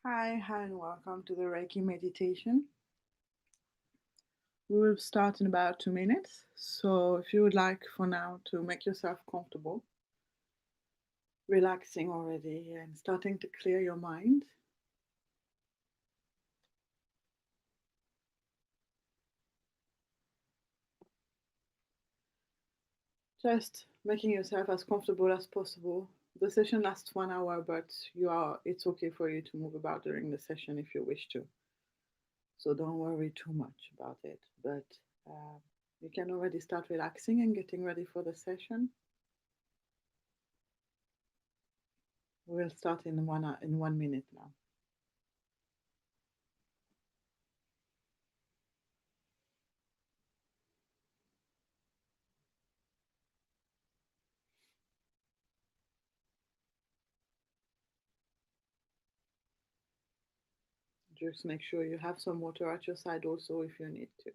Hi, and welcome to the Reiki Meditation. We will start in about 2 minutes. So, if you would like for now to make yourself comfortable, relaxing already and starting to clear your mind, just making yourself as comfortable as possible. The session lasts 1 hour, but it's okay for you to move about during the session if you wish to. So, don't worry too much about it. But uh, you can already start relaxing and getting ready for the session. We'll start in 1 minute now. Just make sure you have some water at your side also if you need to.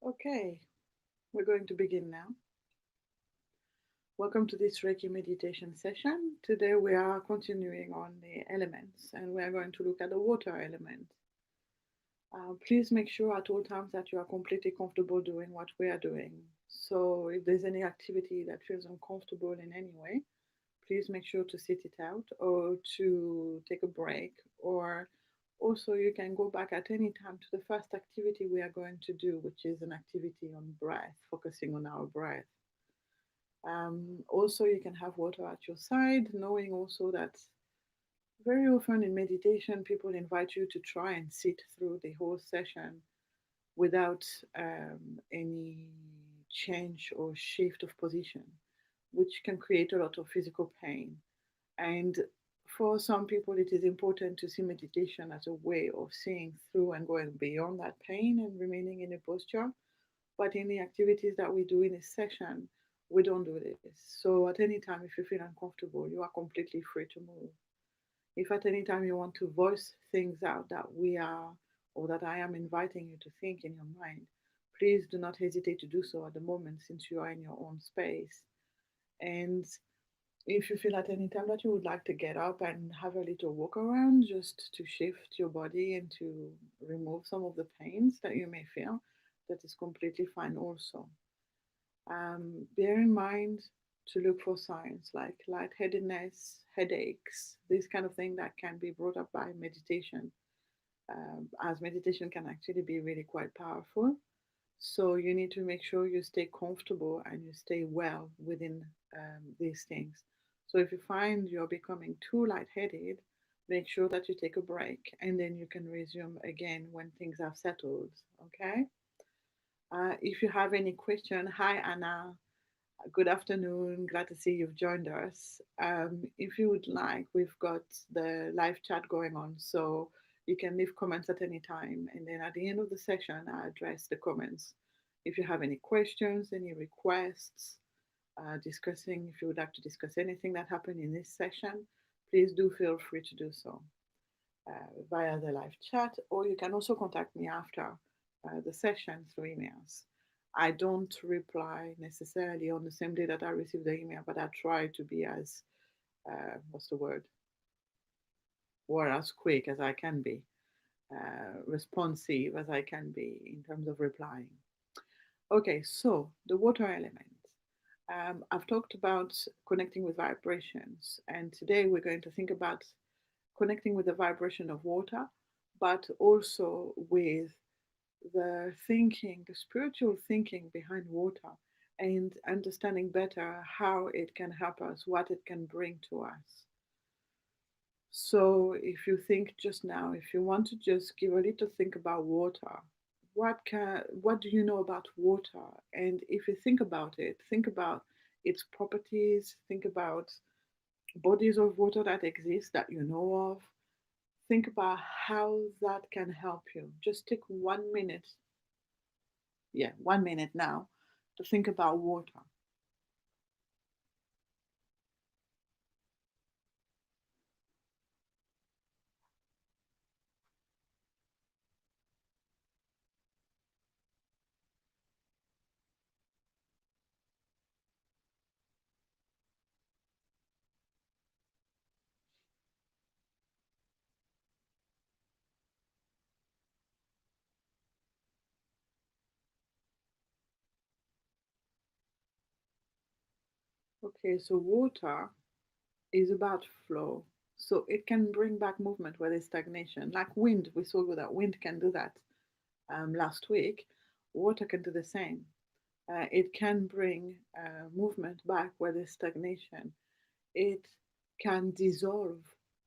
Okay, we're going to begin now. Welcome to this Reiki meditation session. Today we are continuing on the elements and we are going to look at the water element. Please make sure at all times that you are completely comfortable doing what we are doing. So, if there's any activity that feels uncomfortable in any way, please make sure to sit it out or to take a break. Or also, you can go back at any time to the first activity we are going to do, which is an activity on breath, focusing on our breath. Also, you can have water at your side, knowing also that very often in meditation, people invite you to try and sit through the whole session without any change or shift of position, which can create a lot of physical pain. And for some people, it is important to see meditation as a way of seeing through and going beyond that pain and remaining in a posture. But in the activities that we do in a session, we don't do this. So at any time, if you feel uncomfortable, you are completely free to move. If at any time you want to voice things out that we are or that I am inviting you to think in your mind, please do not hesitate to do so at the moment since you are in your own space. And if you feel at any time that you would like to get up and have a little walk around just to shift your body and to remove some of the pains that you may feel, that is completely fine also. Bear in mind to look for signs like lightheadedness, headaches, this kind of thing that can be brought up by meditation, as meditation can actually be really quite powerful. So you need to make sure you stay comfortable and you stay well within these things. So if you find you're becoming too lightheaded, make sure that you take a break and then you can resume again when things have settled. Okay. If you have any question, hi Anna. Good afternoon. Glad to see you've joined us. If you would like, we've got the live chat going on, so you can leave comments at any time. And then at the end of the session, I address the comments. If you have any questions, any requests, discussing, if you would like to discuss anything that happened in this session, please do feel free to do so via the live chat, or you can also contact me after the session through emails. I don't reply necessarily on the same day that I receive the email, but I try to be as, what's the word, or as quick as I can be, responsive as I can be in terms of replying. Okay, so the water element. I've talked about connecting with vibrations, and today we're going to think about connecting with the vibration of water, but also with the thinking, the spiritual thinking behind water, and understanding better how it can help us, what it can bring to us. So, if you think just now, if you want to just give a little think about water, what do you know about water? And if you think about it, think about its properties. Think about bodies of water that exist that you know of. Think about how that can help you. Just take 1 minute, yeah, 1 minute now to think about water. Okay, so water is about flow. So it can bring back movement where there's stagnation. Like wind, we saw that wind can do that last week. Water can do the same. It can bring movement back where there's stagnation. It can dissolve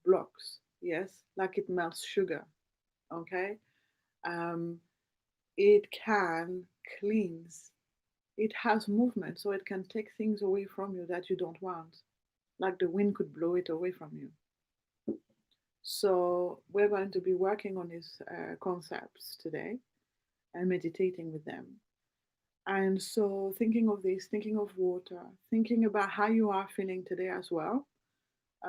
blocks, yes, like it melts sugar, okay? Um, it can cleanse. It has movement, so it can take things away from you that you don't want, like the wind could blow it away from you. So we're going to be working on these concepts today and meditating with them. And so thinking of this, thinking of water, thinking about how you are feeling today as well.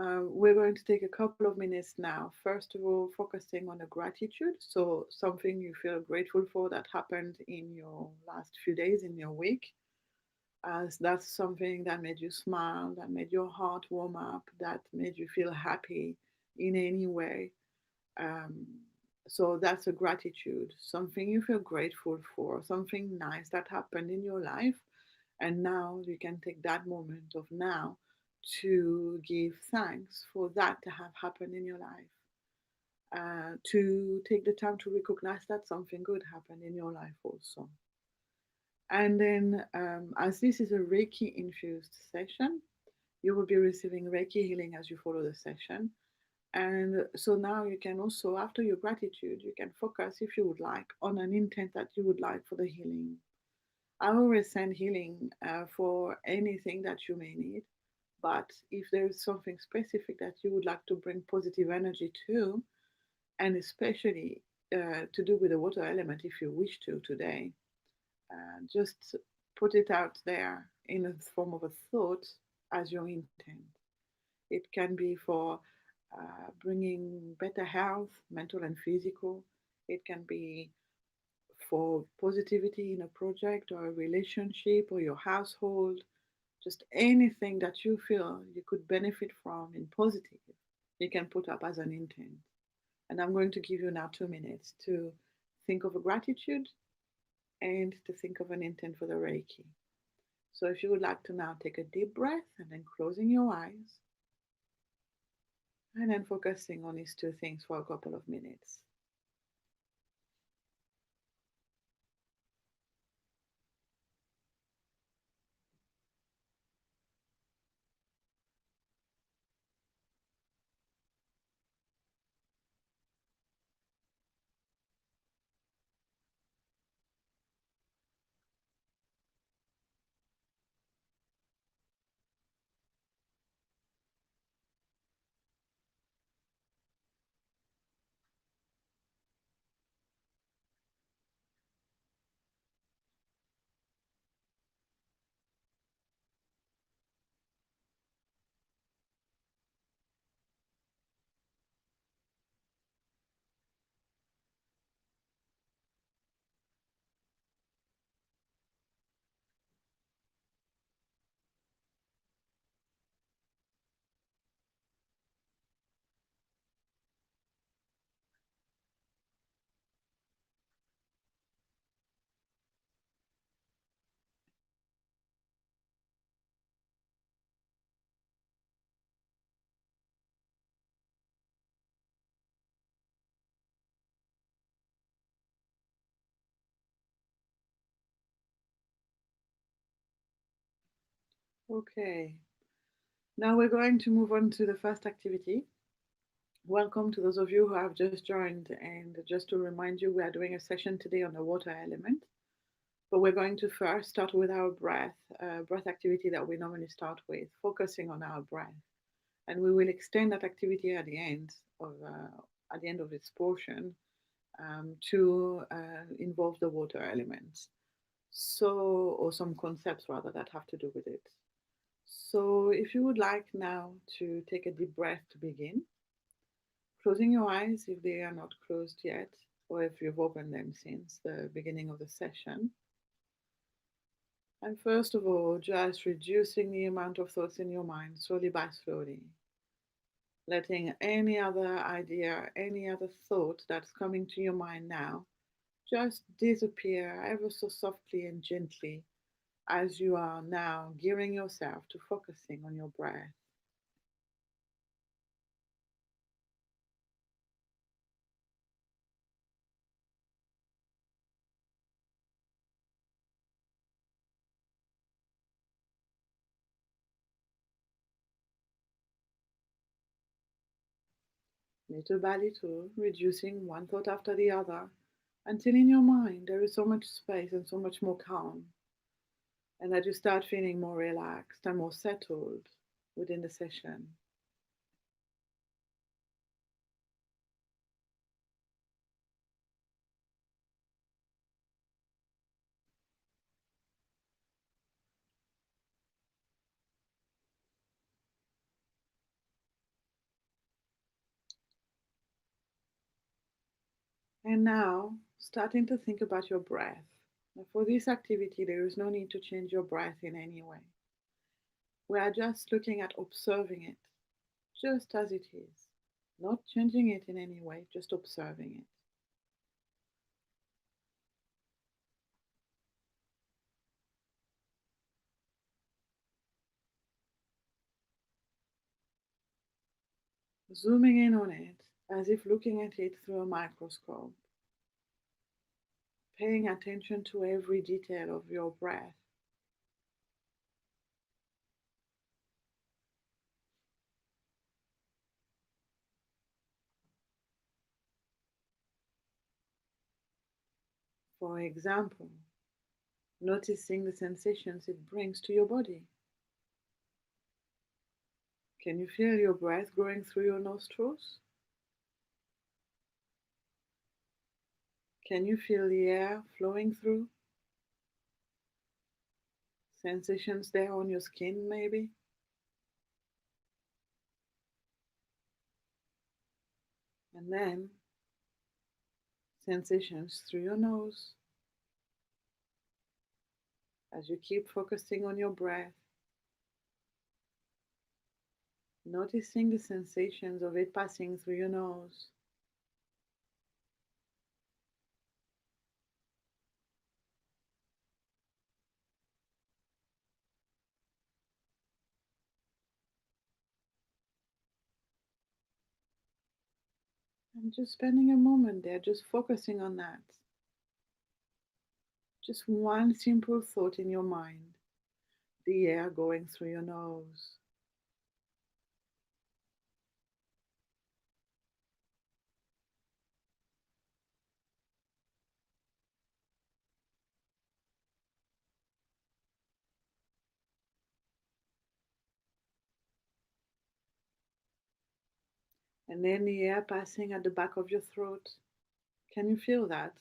We're going to take a couple of minutes now. First of all, focusing on a gratitude. So something you feel grateful for that happened in your last few days, in your week. As that's something that made you smile, that made your heart warm up, that made you feel happy in any way. Um, so that's a gratitude, something you feel grateful for, something nice that happened in your life. And now you can take that moment of now to give thanks for that to have happened in your life. To take the time to recognize that something good happened in your life also. And then, as this is a Reiki infused session, you will be receiving Reiki healing as you follow the session. And so now you can also, after your gratitude, you can focus, if you would like, on an intent that you would like for the healing. I always send healing for anything that you may need. But if there is something specific that you would like to bring positive energy to, and especially to do with the water element, if you wish to today, just put it out there in the form of a thought as your intent. It can be for bringing better health, mental and physical. It can be for positivity in a project or a relationship or your household, just anything that you feel you could benefit from in positive, you can put up as an intent. And I'm going to give you now 2 minutes to think of a gratitude and to think of an intent for the Reiki. So if you would like to now take a deep breath and then closing your eyes and then focusing on these two things for a couple of minutes. Okay, now we're going to move on to the first activity. Welcome to those of you who have just joined. And just to remind you, we are doing a session today on the water element. But we're going to first start with our breath activity that we normally start with, focusing on our breath. And we will extend that activity at the end of this portion to involve the water elements. So, or some concepts rather that have to do with it. So, if you would like now to take a deep breath to begin, closing your eyes if they are not closed yet, or if you've opened them since the beginning of the session. And first of all, just reducing the amount of thoughts in your mind slowly by slowly, letting any other idea, any other thought that's coming to your mind now just disappear ever so softly and gently as you are now gearing yourself to focusing on your breath. Little by little, reducing one thought after the other, until in your mind there is so much space and so much more calm, and that you start feeling more relaxed and more settled within the session. And now, starting to think about your breath. Now, for this activity, there is no need to change your breath in any way. We are just looking at observing it, just as it is, not changing it in any way, just observing it. Zooming in on it as if looking at it through a microscope, paying attention to every detail of your breath. For example, noticing the sensations it brings to your body. Can you feel your breath going through your nostrils? Can you feel the air flowing through? Sensations there on your skin, maybe? And then sensations through your nose as you keep focusing on your breath, noticing the sensations of it passing through your nose. And just spending a moment there, just focusing on that. Just one simple thought in your mind, the air going through your nose. And then the air passing at the back of your throat. Can you feel that?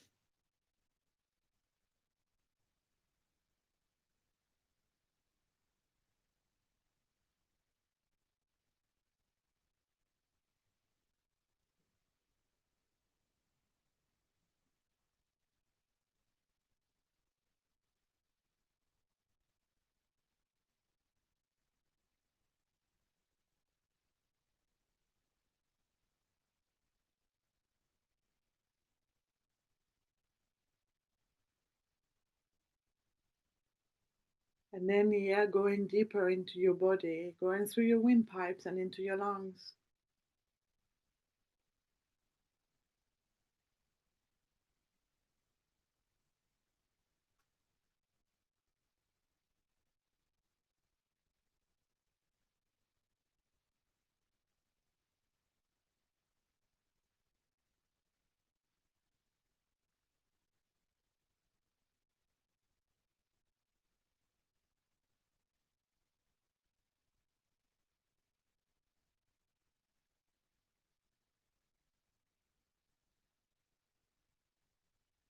And then the air going deeper into your body, going through your windpipes and into your lungs.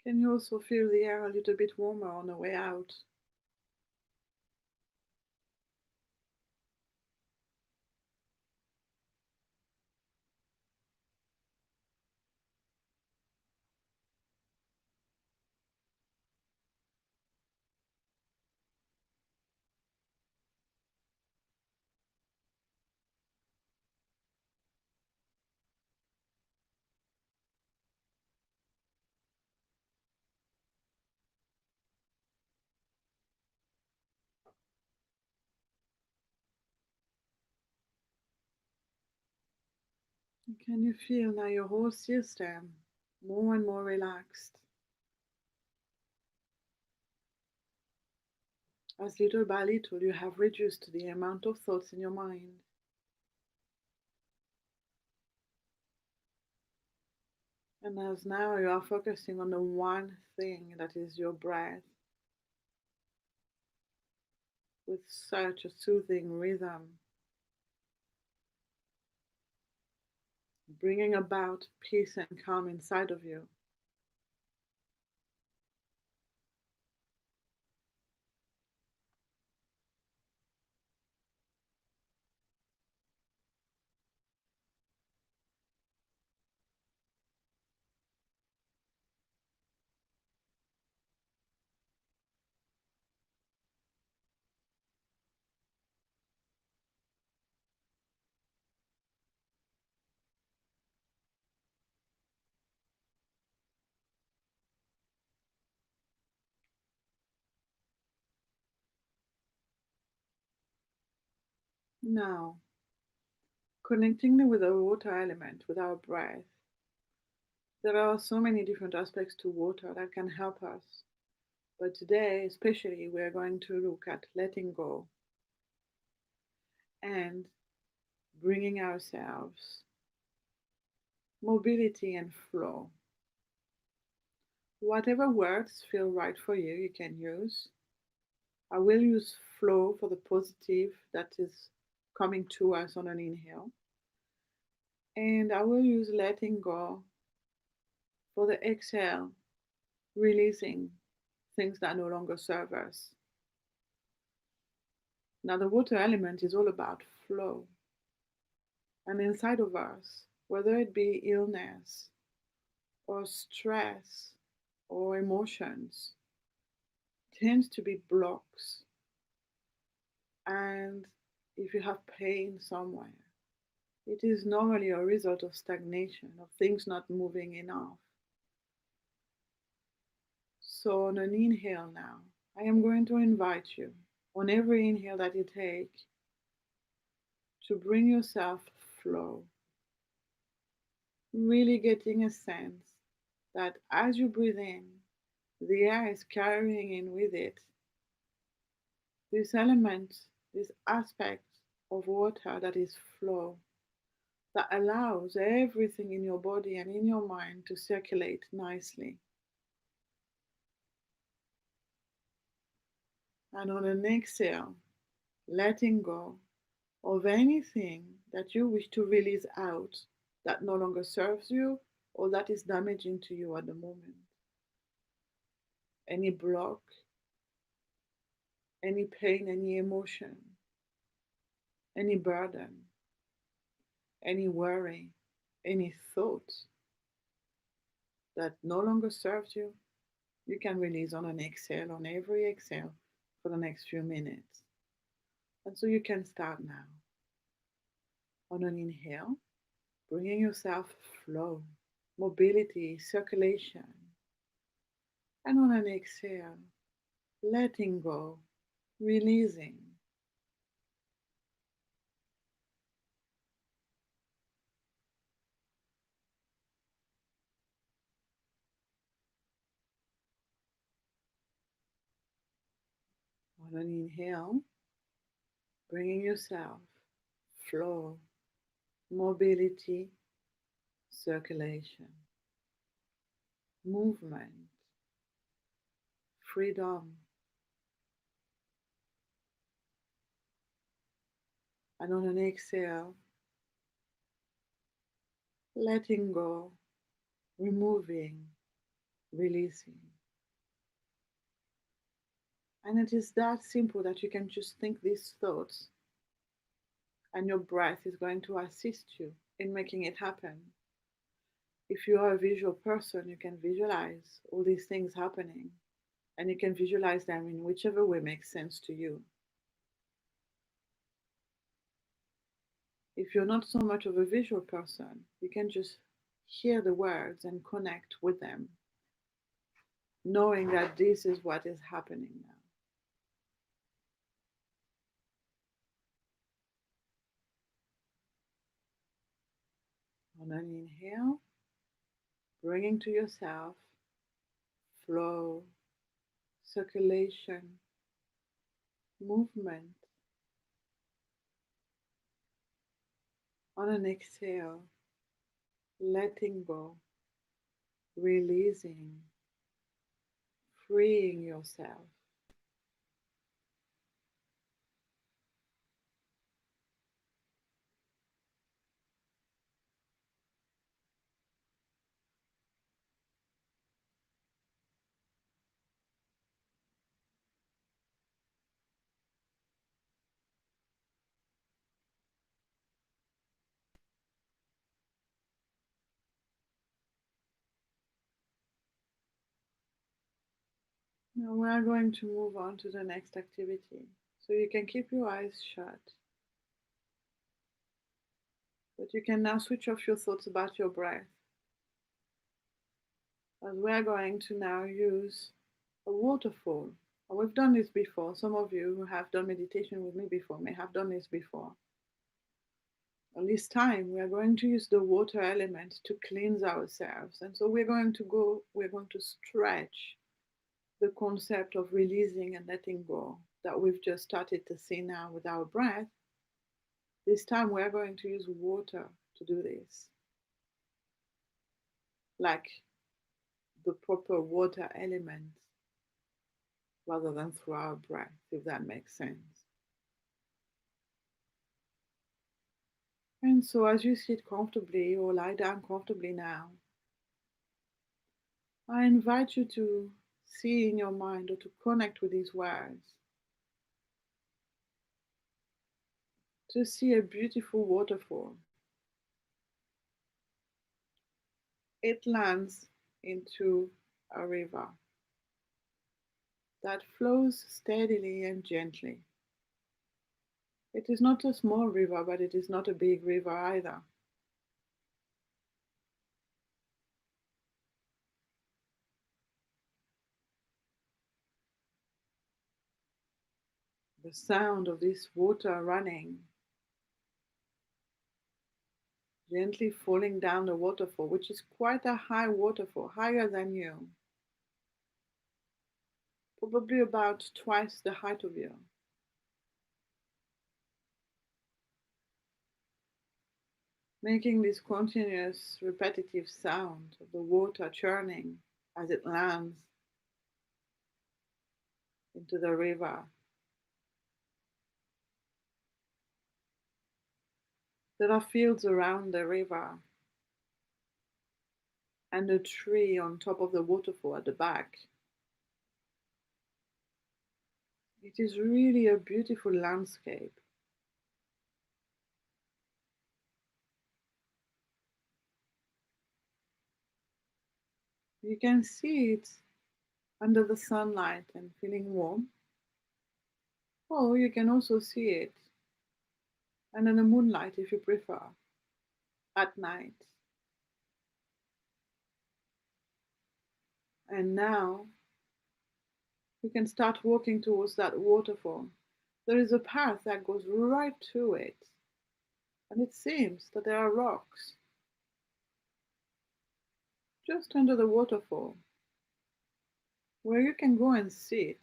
Can you also feel the air a little bit warmer on the way out? Can you feel now your whole system more and more relaxed? As little by little you have reduced the amount of thoughts in your mind. And as now you are focusing on the one thing that is your breath with such a soothing rhythm, bringing about peace and calm inside of you. Now, connecting with the water element, with our breath, there are so many different aspects to water that can help us. But today, especially, we're going to look at letting go and bringing ourselves mobility and flow. Whatever words feel right for you, you can use. I will use flow for the positive that is coming to us on an inhale. And I will use letting go for the exhale, releasing things that no longer serve us. Now, the water element is all about flow. And inside of us, whether it be illness or stress or emotions, tends to be blocks. And if you have pain somewhere, it is normally a result of stagnation, of things not moving enough. So, on an inhale now, I am going to invite you, on every inhale that you take, to bring yourself flow. Really getting a sense that as you breathe in, the air is carrying in with it this element, this aspect of water that is flow, that allows everything in your body and in your mind to circulate nicely. And on an exhale, letting go of anything that you wish to release out that no longer serves you or that is damaging to you at the moment. Any block, any pain, any emotion, any burden, any worry, any thought that no longer serves you, you can release on an exhale, on every exhale for the next few minutes. And so you can start now. On an inhale, bringing yourself flow, mobility, circulation. And on an exhale, letting go, releasing. On an inhale, bringing yourself flow, mobility, circulation, movement, freedom. And on an exhale, letting go, removing, releasing. And it is that simple that you can just think these thoughts, and your breath is going to assist you in making it happen. If you are a visual person, you can visualize all these things happening, and you can visualize them in whichever way makes sense to you. If you're not so much of a visual person, you can just hear the words and connect with them, knowing that this is what is happening now. On an inhale, bringing to yourself flow, circulation, movement. On an exhale, letting go, releasing, freeing yourself. Now we are going to move on to the next activity. So you can keep your eyes shut, but you can now switch off your thoughts about your breath. As we are going to now use a waterfall. And we've done this before. Some of you who have done meditation with me before may have done this before. And this time we are going to use the water element to cleanse ourselves. And so we're going to stretch the concept of releasing and letting go that we've just started to see now with our breath. This time we're going to use water to do this, like the proper water element, rather than through our breath, if that makes sense. And so as you sit comfortably or lie down comfortably now, I invite you to see in your mind or to connect with these words, to see a beautiful waterfall. It lands into a river that flows steadily and gently. It is not a small river, but it is not a big river either. The sound of this water running, gently falling down the waterfall, which is quite a high waterfall, higher than you, probably about twice the height of you. Making this continuous repetitive sound of the water churning as it lands into the river. There are fields around the river and a tree on top of the waterfall at the back. It is really a beautiful landscape. You can see it under the sunlight and feeling warm, or you can also see it under the moonlight if you prefer, at night. And now you can start walking towards that waterfall. There is a path that goes right to it, and it seems that there are rocks just under the waterfall where you can go and sit,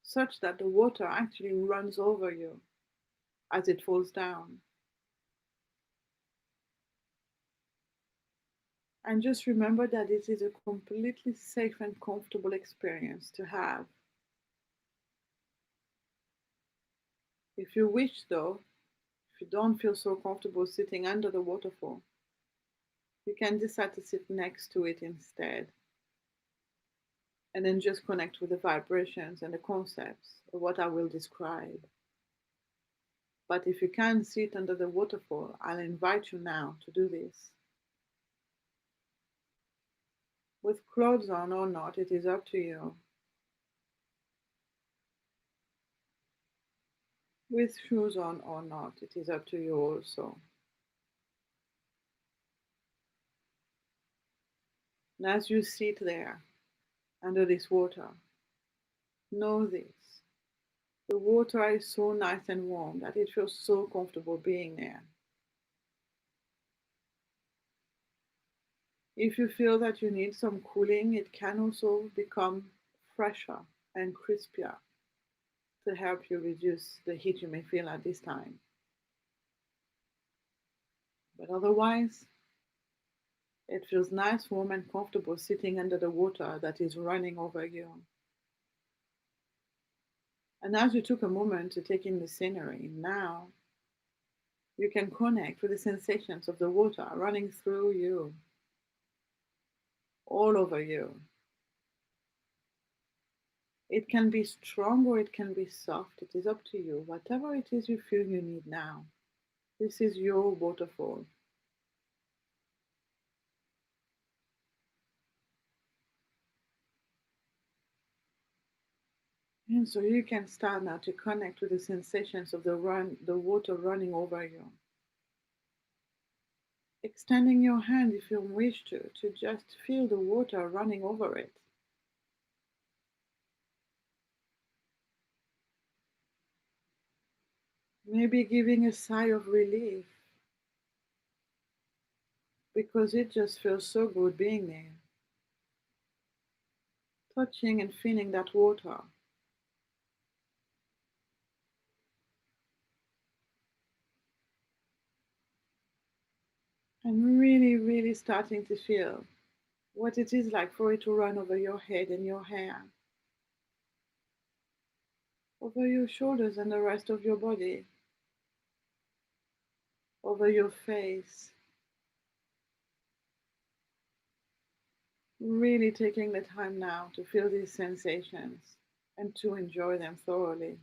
such that the water actually runs over you as it falls down. And just remember that it is a completely safe and comfortable experience to have. If you wish, though, if you don't feel so comfortable sitting under the waterfall, you can decide to sit next to it instead. And then just connect with the vibrations and the concepts of what I will describe. But if you can't sit under the waterfall, I'll invite you now to do this. With clothes on or not, it is up to you. With shoes on or not, it is up to you also. And as you sit there under this water, know this. The water is so nice and warm that it feels so comfortable being there. If you feel that you need some cooling, it can also become fresher and crispier to help you reduce the heat you may feel at this time. But otherwise, it feels nice, warm, and comfortable sitting under the water that is running over you. And as you took a moment to take in the scenery, now you can connect with the sensations of the water running through you, all over you. It can be strong or it can be soft. It is up to you. Whatever it is you feel you need now. This is your waterfall. And so you can start now to connect with the sensations of the water running over you. Extending your hand if you wish to just feel the water running over it. Maybe giving a sigh of relief because it just feels so good being there. Touching and feeling that water. And really, really starting to feel what it is like for it to run over your head and your hair, over your shoulders and the rest of your body, over your face. Really taking the time now to feel these sensations and to enjoy them thoroughly.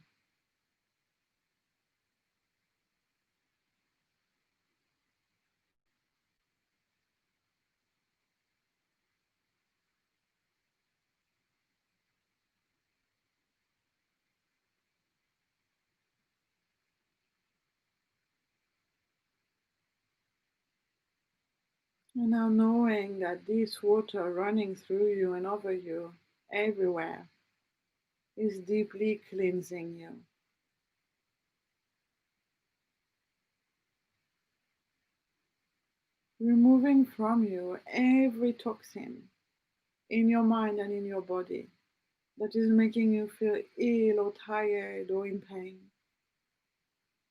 And now knowing that this water running through you and over you everywhere is deeply cleansing you. Removing from you every toxin in your mind and in your body that is making you feel ill or tired or in pain.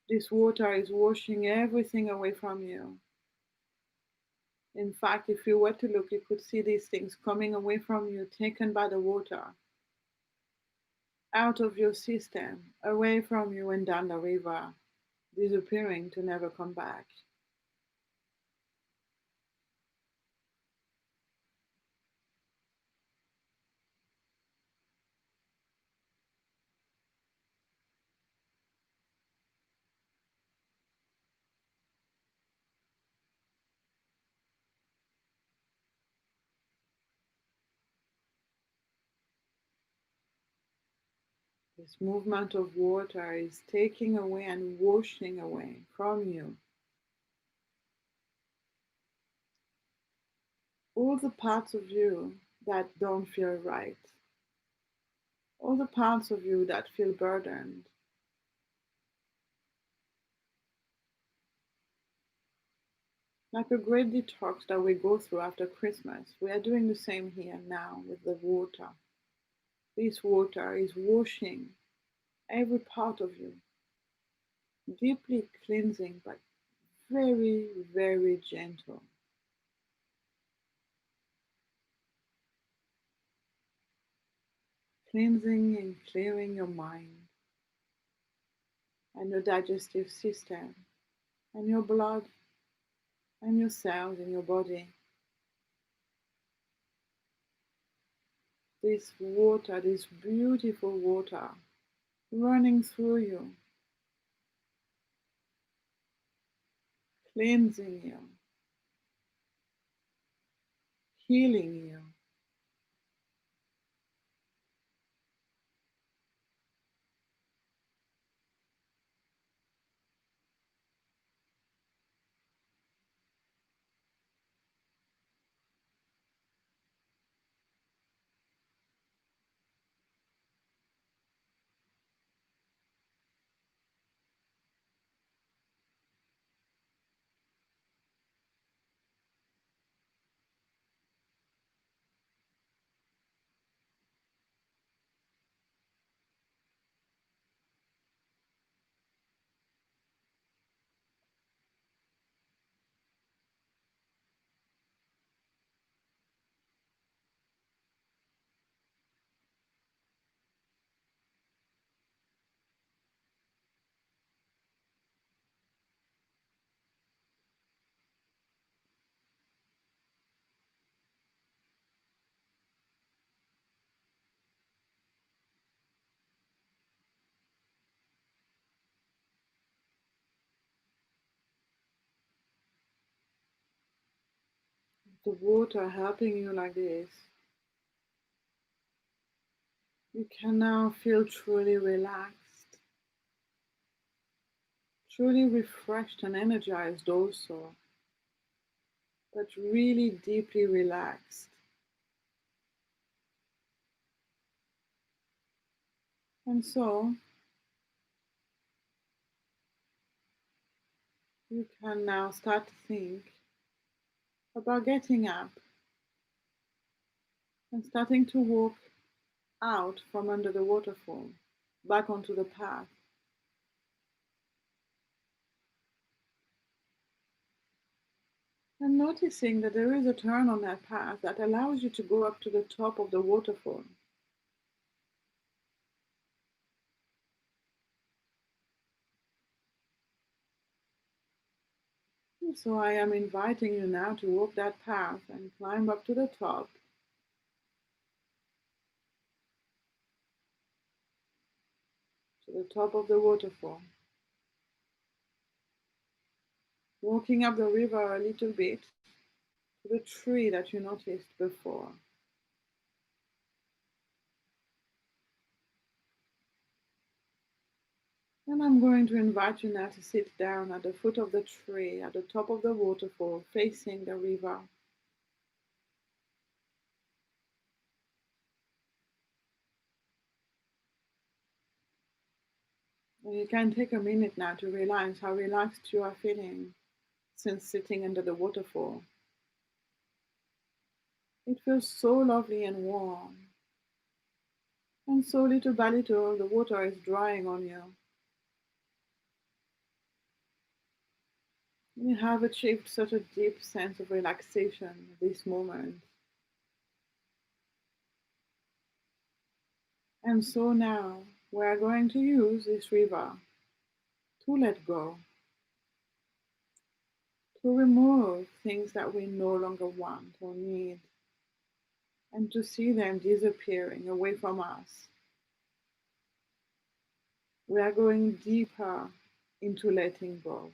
This water is washing everything away from you. In fact, if you were to look, you could see these things coming away from you, taken by the water, out of your system, away from you and down the river, disappearing to never come back. This movement of water is taking away and washing away from you all the parts of you that don't feel right, all the parts of you that feel burdened. Like a great detox that we go through after Christmas, we are doing the same here now with the water. This water is washing every part of you, deeply cleansing, but very, very gentle. Cleansing and clearing your mind and your digestive system and your blood and your cells in your body. this water, this beautiful water, running through you, cleansing you, healing you. The water helping you like this, you can now feel truly relaxed, truly refreshed and energized also, but really deeply relaxed. And so you can now start to think about getting up and starting to walk out from under the waterfall, back onto the path. And noticing that there is a turn on that path that allows you to go up to the top of the waterfall. And so I am inviting you now to walk that path and climb up to the top of the waterfall. Walking up the river a little bit to the tree that you noticed before. And I'm going to invite you now to sit down at the foot of the tree, at the top of the waterfall, facing the river. And you can take a minute now to realize how relaxed you are feeling since sitting under the waterfall. It feels so lovely and warm. And so little by little, the water is drying on you. You have achieved such a deep sense of relaxation at this moment. And so now, we are going to use this river to let go, to remove things that we no longer want or need, and to see them disappearing away from us. We are going deeper into letting go.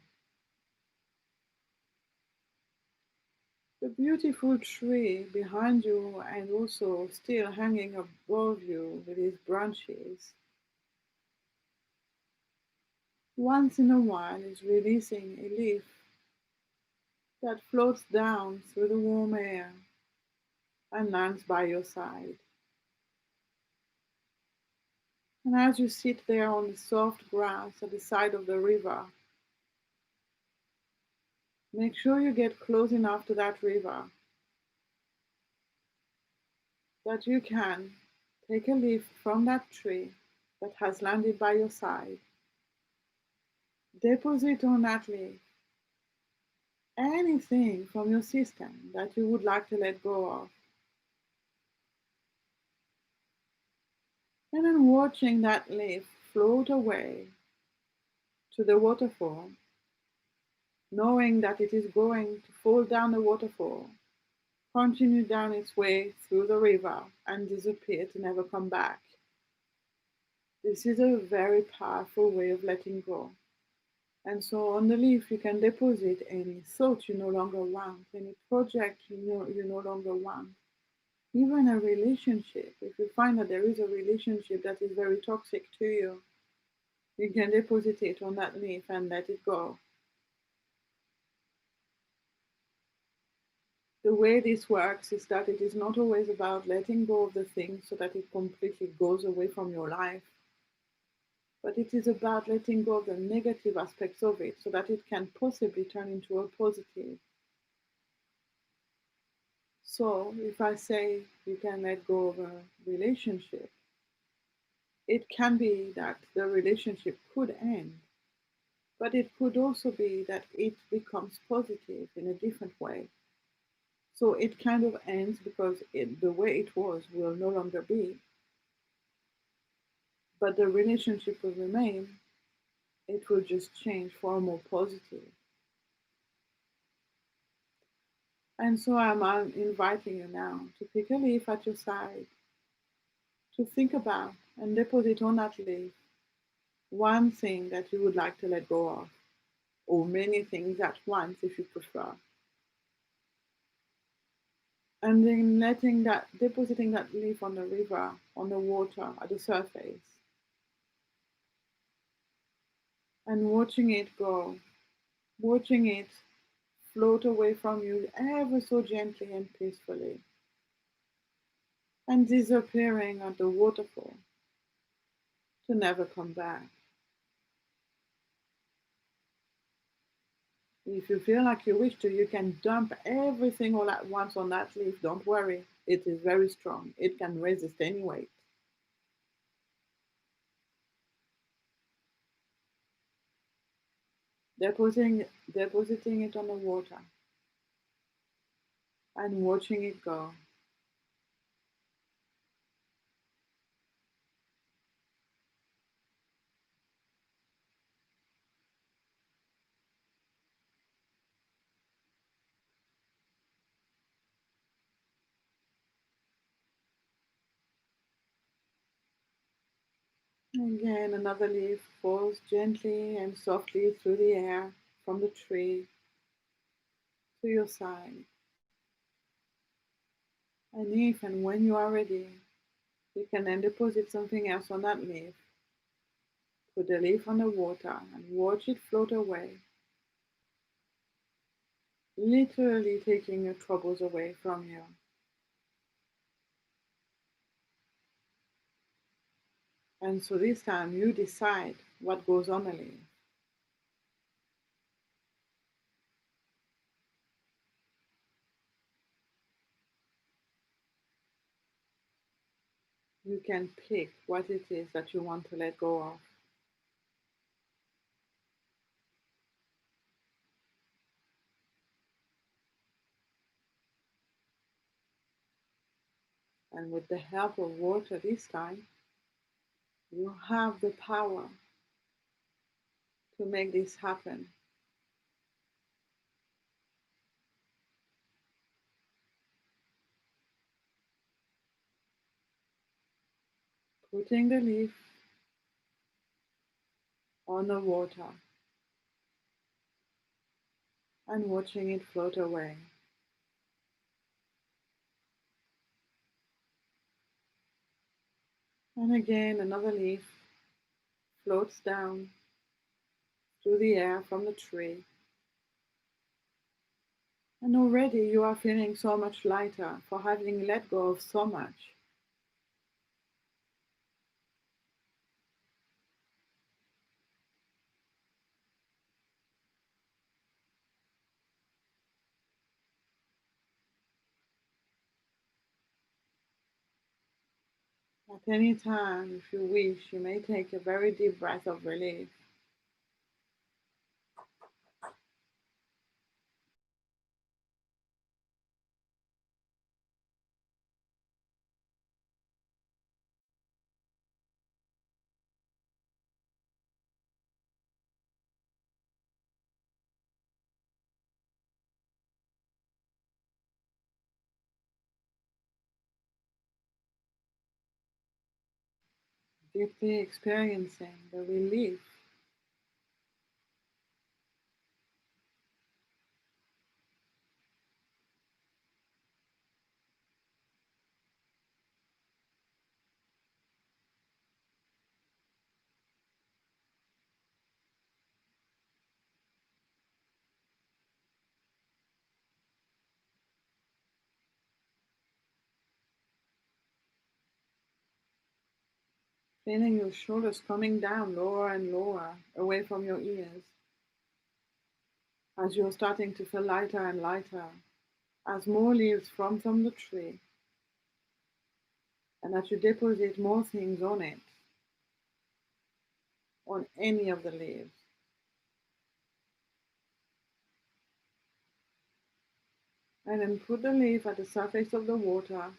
The beautiful tree behind you and also still hanging above you with its branches, once in a while is releasing a leaf that floats down through the warm air and lands by your side. And as you sit there on the soft grass at the side of the river, make sure you get close enough to that river that you can take a leaf from that tree that has landed by your side, deposit on that leaf anything from your system that you would like to let go of. And then watching that leaf float away to the waterfall, knowing that it is going to fall down the waterfall, continue down its way through the river and disappear to never come back. This is a very powerful way of letting go. And so on the leaf, you can deposit any thought you no longer want, any project you no longer want, even a relationship. If you find that there is a relationship that is very toxic to you, you can deposit it on that leaf and let it go. The way this works is that it is not always about letting go of the thing so that it completely goes away from your life, but it is about letting go of the negative aspects of it so that it can possibly turn into a positive. So, if I say you can let go of a relationship, it can be that the relationship could end, but it could also be that it becomes positive in a different way. So it kind of ends because the way it was will no longer be, but the relationship will remain. It will just change for a more positive. And so I'm inviting you now to pick a leaf at your side, to think about and deposit on that leaf one thing that you would like to let go of, or many things at once if you prefer. And then depositing that leaf on the river, on the water, at the surface, and watching it go, watching it float away from you ever so gently and peacefully, and disappearing at the waterfall to never come back. If you feel like you wish to, you can dump everything all at once on that leaf. Don't worry, it is very strong. It can resist any weight. Depositing it on the water and watching it go. Again, another leaf falls gently and softly through the air from the tree to your side. And if and when you are ready, you can then deposit something else on that leaf. Put the leaf on the water and watch it float away, literally taking your troubles away from you. And so this time you decide what goes on the leaf. You can pick what it is that you want to let go of. And with the help of water this time, you have the power to make this happen. Putting the leaf on the water and watching it float away. And again, another leaf floats down through the air from the tree. And already you are feeling so much lighter for having let go of so much. At any time, if you wish, you may take a very deep breath of relief. deeply experiencing the relief. Feeling your shoulders coming down lower and lower, away from your ears, as you're starting to feel lighter and lighter, as more leaves from the tree, and that you deposit more things on it, on any of the leaves. And then put the leaf at the surface of the water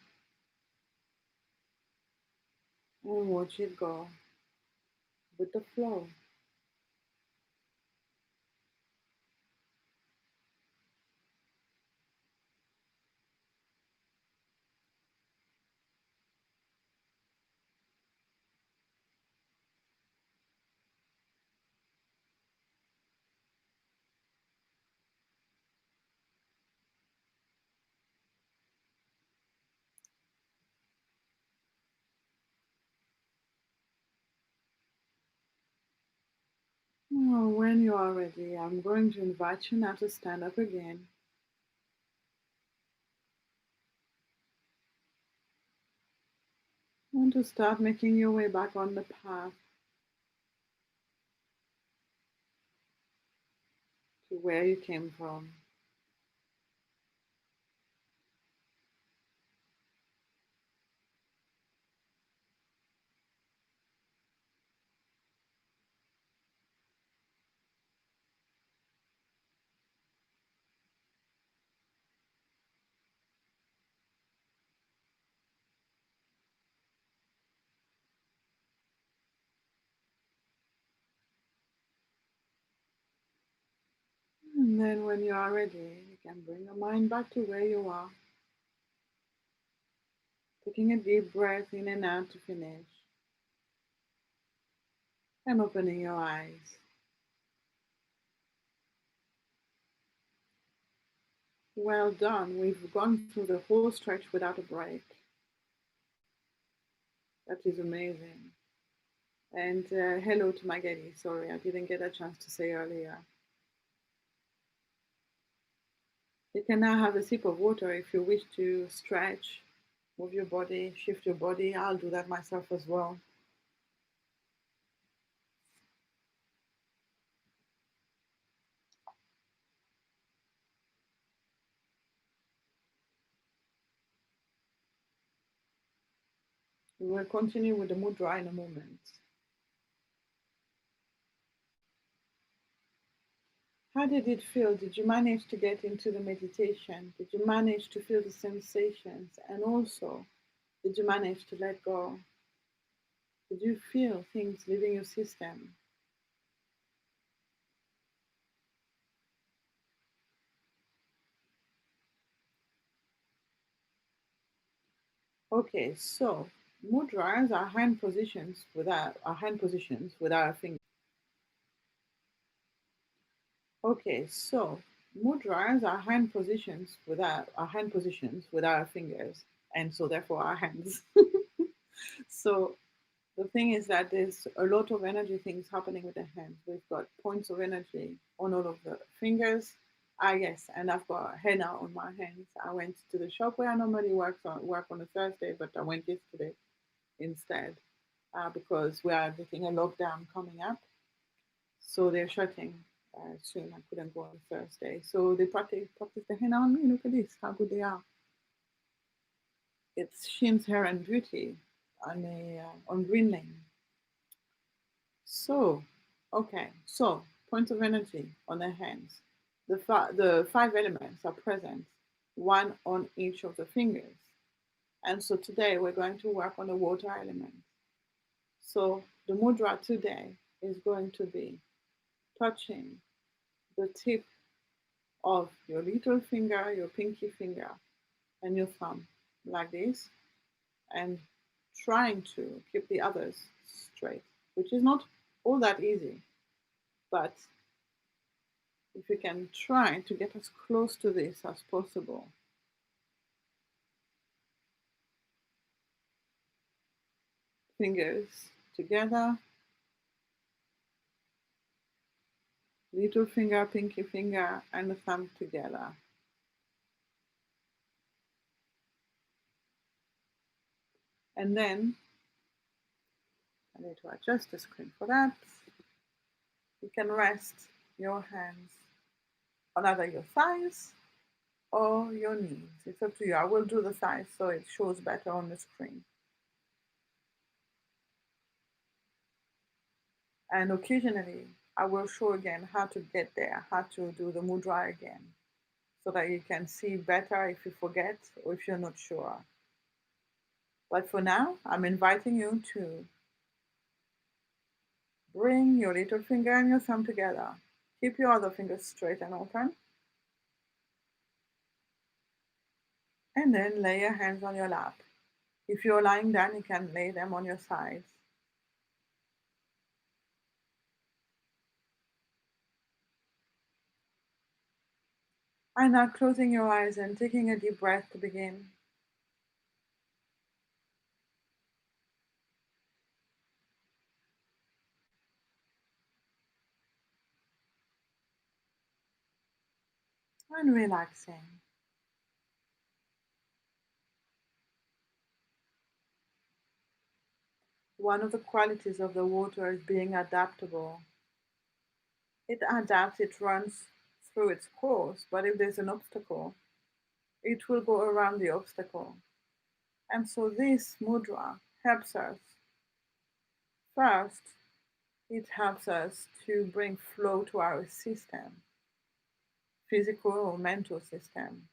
and watch it go with the flow. Now, when you are ready, I'm going to invite you now to stand up again. And to start making your way back on the path to where you came from. And then when you are ready, you can bring your mind back to where you are, taking a deep breath in and out to finish, and opening your eyes. Well done. We've gone through the whole stretch without a break. That is amazing. And hello to Magali. Sorry, I didn't get a chance to say earlier. You can now have a sip of water if you wish to stretch, move your body, shift your body. I'll do that myself as well. We will continue with the mudra in a moment. How did it feel? Did you manage to get into the meditation? Did you manage to feel the sensations? And also, did you manage to let go? Did you feel things leaving your system? Okay, so mudras are hand positions with our fingers. Okay, so mudras are hand positions with our fingers, and so therefore our hands. So the thing is that there's a lot of energy things happening with the hands. We've got points of energy on all of the fingers. Ah, yes, and I've got henna on my hands. I went to the shop where I normally work on a Thursday, but I went yesterday instead because we are getting a lockdown coming up. So they're shutting soon. I couldn't go on Thursday. So they practice the henna on me. Look at this, how good they are. It's Shin's Hair and Beauty on Green Lane. So, okay, so points of energy on the hands. The five elements are present, one on each of the fingers. And so today we're going to work on the water element. So the mudra today is going to be touching the tip of your little finger, your pinky finger, and your thumb, like this, and trying to keep the others straight, which is not all that easy. But if you can try to get as close to this as possible, fingers together, little finger, pinky finger, and the thumb together. And then I need to adjust the screen for that. You can rest your hands on either your thighs or your knees. It's up to you. I will do the thighs so it shows better on the screen. And occasionally, I will show again how to get there, how to do the mudra again, so that you can see better if you forget or if you're not sure. But for now, I'm inviting you to bring your little finger and your thumb together. Keep your other fingers straight and open. And then lay your hands on your lap. If you're lying down, you can lay them on your sides. And now closing your eyes and taking a deep breath to begin. And relaxing. One of the qualities of the water is being adaptable. It adapts, it runs through its course, but if there's an obstacle, it will go around the obstacle. And so this mudra helps us. First, it helps us to bring flow to our system, physical or mental system,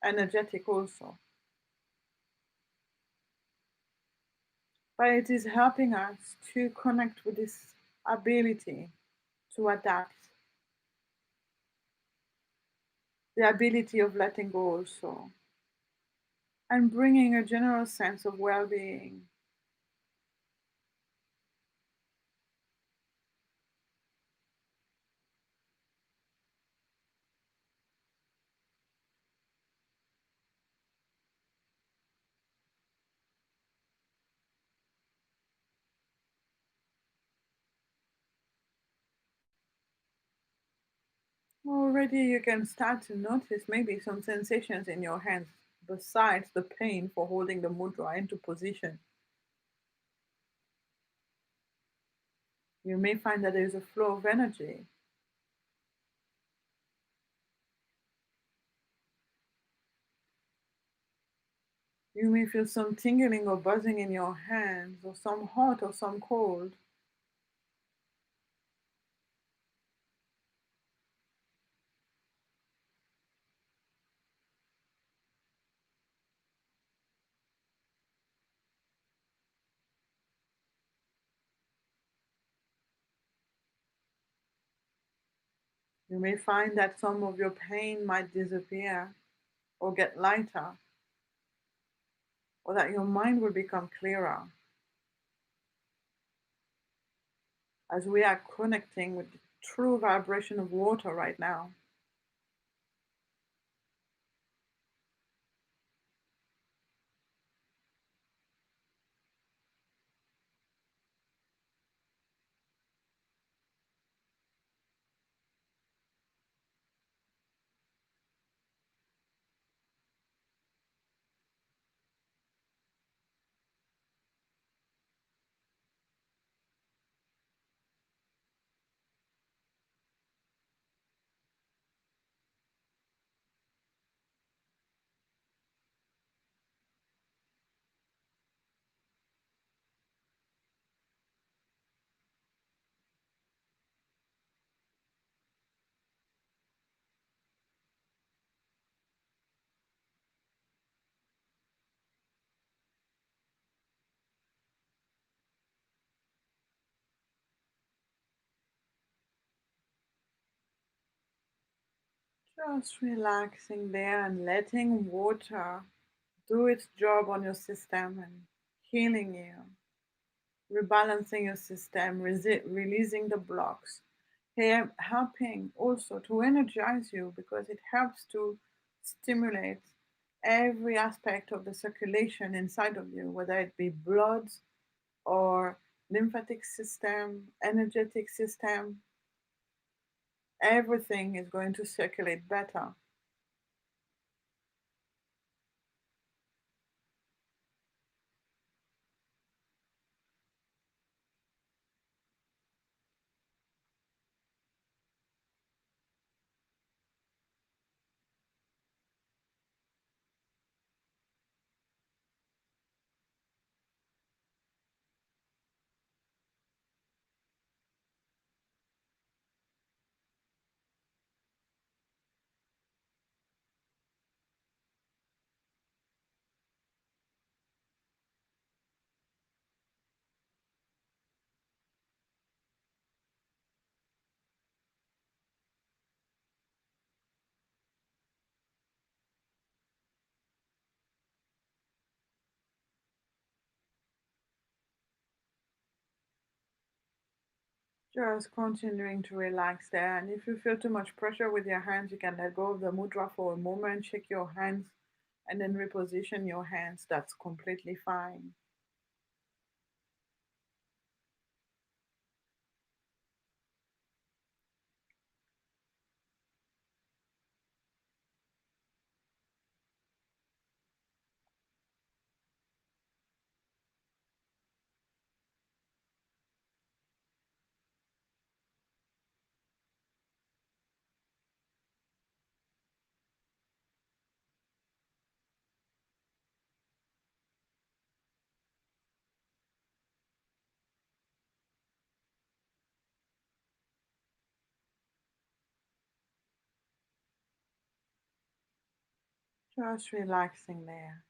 energetic also. But it is helping us to connect with this ability to adapt, the ability of letting go also, and bringing a general sense of well being. Already you can start to notice maybe some sensations in your hands besides the pain for holding the mudra into position. You may find that there's a flow of energy. You may feel some tingling or buzzing in your hands, or some hot or some cold. You may find that some of your pain might disappear or get lighter, or that your mind will become clearer as we are connecting with the true vibration of water right now. Just relaxing there and letting water do its job on your system and healing you, rebalancing your system, releasing the blocks, helping also to energize you because it helps to stimulate every aspect of the circulation inside of you, whether it be blood or lymphatic system, energetic system, everything is going to circulate better. Just continuing to relax there. And if you feel too much pressure with your hands, you can let go of the mudra for a moment, shake your hands, and then reposition your hands. That's completely fine. Just relaxing there.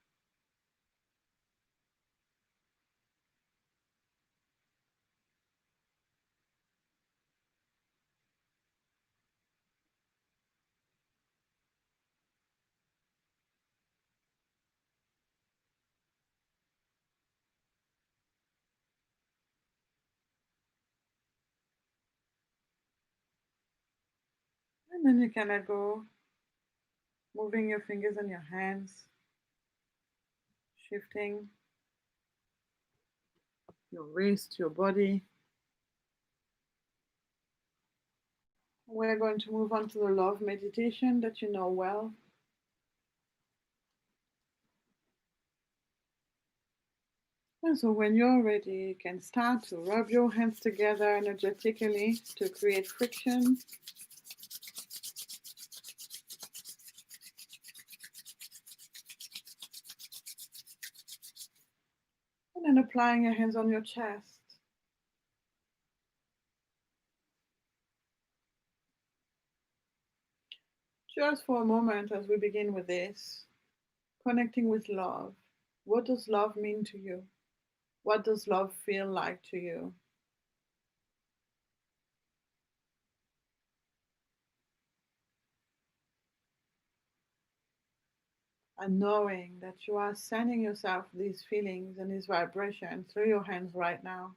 And then you can let go, moving your fingers and your hands, shifting your wrist, your body. We're going to move on to the love meditation that you know well. And so when you're ready, you can start to rub your hands together energetically to create friction. And then applying your hands on your chest. Just for a moment as we begin with this, connecting with love. What does love mean to you? What does love feel like to you? And knowing that you are sending yourself these feelings and these vibrations through your hands right now.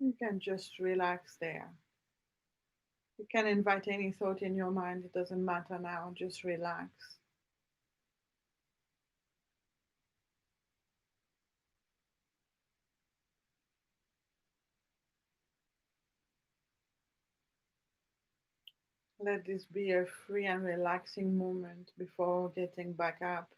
You can just relax there. You can invite any thought in your mind, it doesn't matter now, just relax. Let this be a free and relaxing moment before getting back up.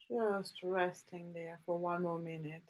Just resting there for one more minute.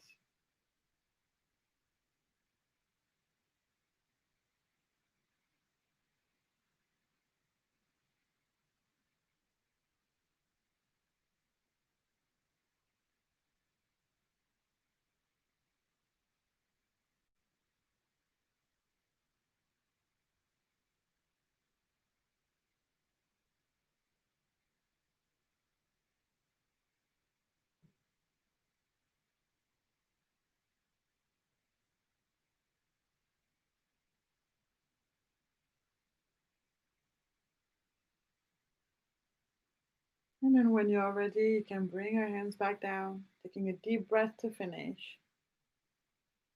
And then when you're ready, you can bring your hands back down, taking a deep breath to finish.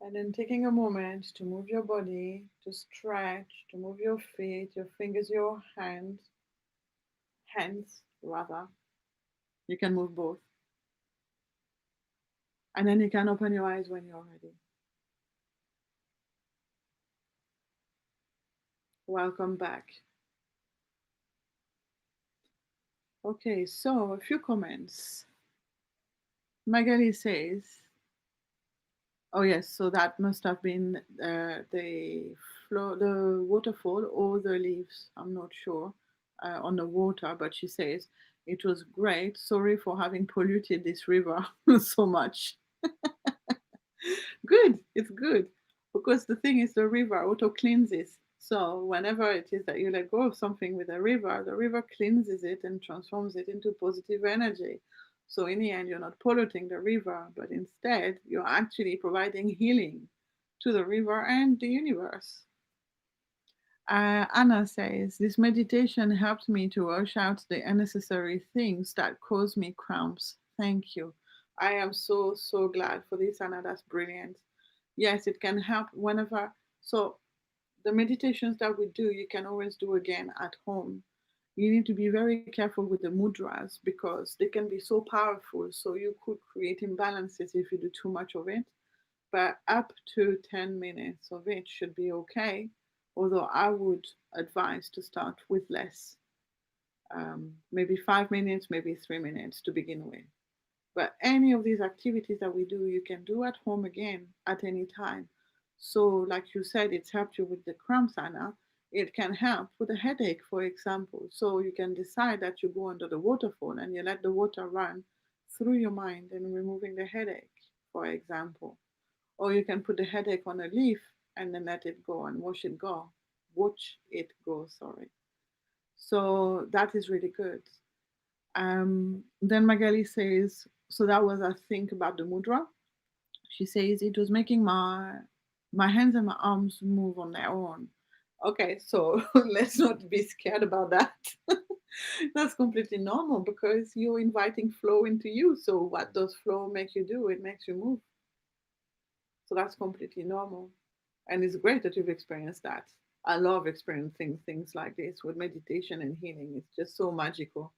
And then taking a moment to move your body, to stretch, to move your feet, your fingers, your hands rather. You can move both. And then you can open your eyes when you're ready. Welcome back. Okay, so a few comments. Magali says, oh yes, so that must have been the waterfall or the leaves. I'm not sure on the water, but she says it was great. Sorry for having polluted this river so much. Good, it's good because the thing is the river auto cleanses. So whenever it is that you let go of something with the river cleanses it and transforms it into positive energy. So in the end, you're not polluting the river, but instead you're actually providing healing to the river and the universe. Anna says, this meditation helped me to wash out the unnecessary things that cause me cramps. Thank you. I am so, so glad for this, Anna. That's brilliant. Yes, it can help whenever. So, the meditations that we do, you can always do again at home. You need to be very careful with the mudras because they can be so powerful. So, you could create imbalances if you do too much of it, but up to 10 minutes of it should be okay. Although I would advise to start with less, maybe 5 minutes, maybe 3 minutes to begin with. But any of these activities that we do, you can do at home again at any time. So, like you said, it's helped you with the cramps, Anna. It can help with a headache, for example. So, you can decide that you go under the waterfall and you let the water run through your mind and removing the headache, for example. Or you can put the headache on a leaf and then let it go and watch it go. Watch it go, sorry. So that is really good. Then Magali says, so that was I think about the mudra. She says it was making my hands and my arms move on their own. Okay, so let's not be scared about that. That's completely normal because you're inviting flow into you. So what does flow make you do? It makes you move. So that's completely normal. And it's great that you've experienced that. I love experiencing things like this with meditation and healing. It's just so magical.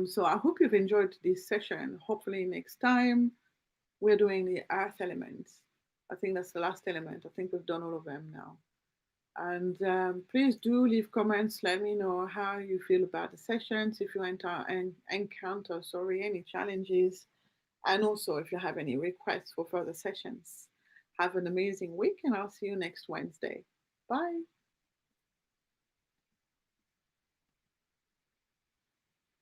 So I hope you've enjoyed this session. Hopefully, next time we're doing the earth elements. I think that's the last element. I think we've done all of them now. And please do leave comments. Let me know how you feel about the sessions. If you encounter, sorry, any challenges, and also if you have any requests for further sessions. Have an amazing week, and I'll see you next Wednesday. Bye.